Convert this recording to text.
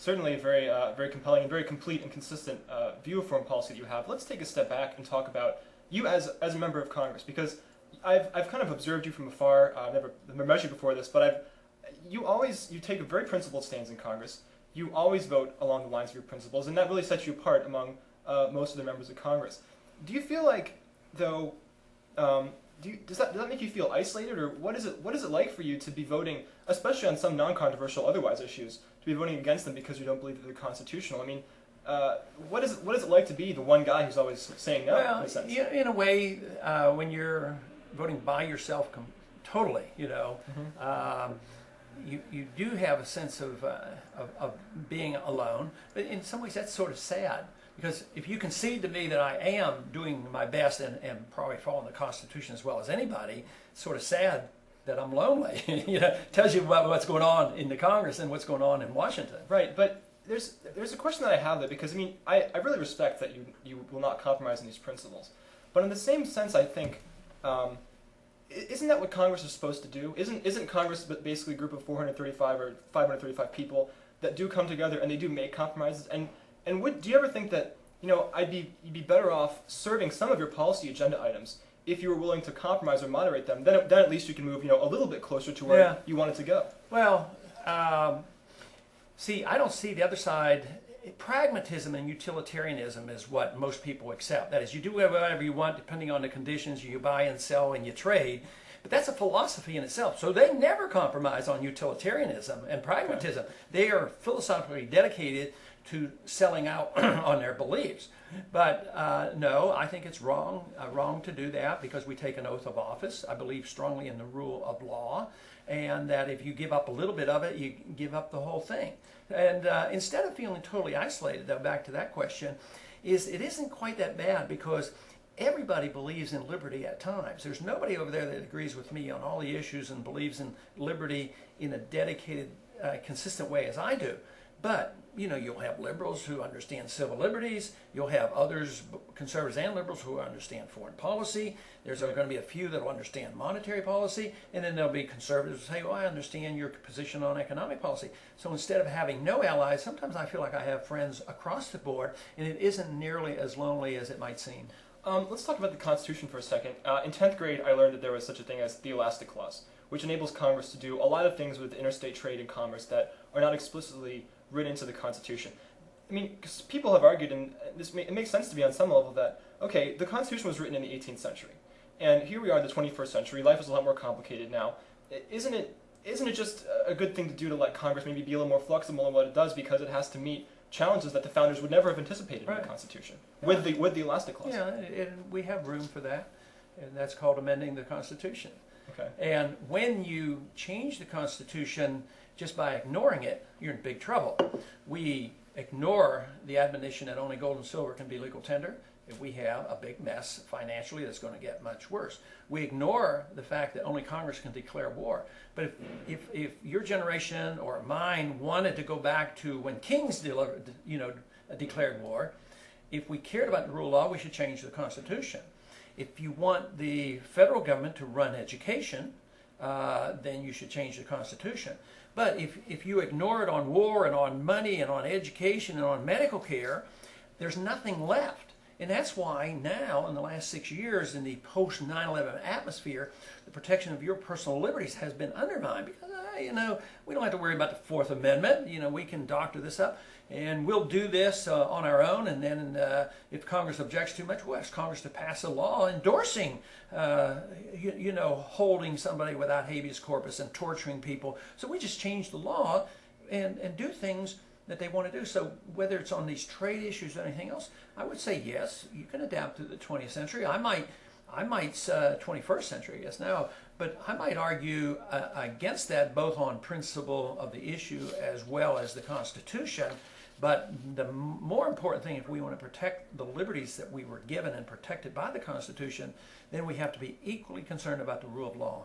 certainly a very compelling and very complete and consistent view of foreign policy that you have. Let's take a step back and talk about you as a member of Congress, because I've kind of observed you from afar. I've never met you before this, but you take a very principled stance in Congress. You always vote along the lines of your principles, and that really sets you apart among most of the members of Congress. Do you feel like, though, does that make you feel isolated, or what is it like for you to be voting, especially on some non-controversial otherwise issues, to be voting against them because you don't believe that they're constitutional? I mean, what is it like to be the one guy who's always saying no? Well, in a sense? in a way, when you're voting by yourself totally, you do have a sense of being alone, but in some ways that's sort of sad, because if you concede to me that I am doing my best and probably following the Constitution as well as anybody, it's sort of sad that I'm lonely. Tells you about what's going on in the Congress and what's going on in Washington. Right, but there's a question that I have there, because I mean I really respect that you will not compromise on these principles, but in the same sense I think. Isn't that what Congress is supposed to do? Isn't Congress basically a group of 435 or 535 people that do come together and they do make compromises? And do you ever think that you'd be better off serving some of your policy agenda items if you were willing to compromise or moderate them? Then at least you can move a little bit closer to where you want it to go. Well, see, I don't see the other side. Pragmatism and utilitarianism is what most people accept. That is, you do whatever you want depending on the conditions. You buy and sell and you trade. But that's a philosophy in itself. So they never compromise on utilitarianism and pragmatism. They are philosophically dedicated to selling out on their beliefs. But no, I think it's wrong to do that, because we take an oath of office. I believe strongly in the rule of law, and that if you give up a little bit of it, you give up the whole thing. And instead of feeling totally isolated, though, back to that question, it isn't quite that bad, because everybody believes in liberty at times. There's nobody over there that agrees with me on all the issues and believes in liberty in a dedicated, consistent way as I do. But, you'll have liberals who understand civil liberties. You'll have others, conservatives and liberals, who understand foreign policy. There's going to be a few that will understand monetary policy. And then there'll be conservatives who say, well, I understand your position on economic policy. So instead of having no allies, sometimes I feel like I have friends across the board, and it isn't nearly as lonely as it might seem. Let's talk about the Constitution for a second. In 10th grade, I learned that there was such a thing as the Elastic Clause, which enables Congress to do a lot of things with interstate trade and commerce that are not explicitly written into the Constitution. I mean, because people have argued, and it makes sense to me on some level, that, okay, the Constitution was written in the 18th century, and here we are in the 21st century. Life is a lot more complicated now. Isn't it just a good thing to do to let Congress maybe be a little more flexible in what it does, because it has to meet challenges that the founders would never have anticipated in the Constitution with the Elastic Clause? Yeah, and we have room for that, and that's called amending the Constitution. Okay. And when you change the Constitution just by ignoring it, you're in big trouble. We ignore the admonition that only gold and silver can be legal tender, if we have a big mess financially that's going to get much worse. We ignore the fact that only Congress can declare war. But if your generation or mine wanted to go back to when kings declared war, if we cared about the rule of law, we should change the Constitution. If you want the federal government to run education, then you should change the Constitution. But if you ignore it on war and on money and on education and on medical care, there's nothing left. And that's why now, in the last 6 years, in the post-9/11 atmosphere, the protection of your personal liberties has been undermined, because, we don't have to worry about the Fourth Amendment. We can doctor this up, and we'll do this on our own. And then if Congress objects too much, we'll ask Congress to pass a law endorsing, holding somebody without habeas corpus and torturing people. So we just change the law and do things that they want to do. So whether it's on these trade issues or anything else, I would say yes, you can adapt to the 20th century. I might 21st century, I guess now, but I might argue against that, both on principle of the issue as well as the Constitution. But the more important thing, if we want to protect the liberties that we were given and protected by the Constitution, then we have to be equally concerned about the rule of law.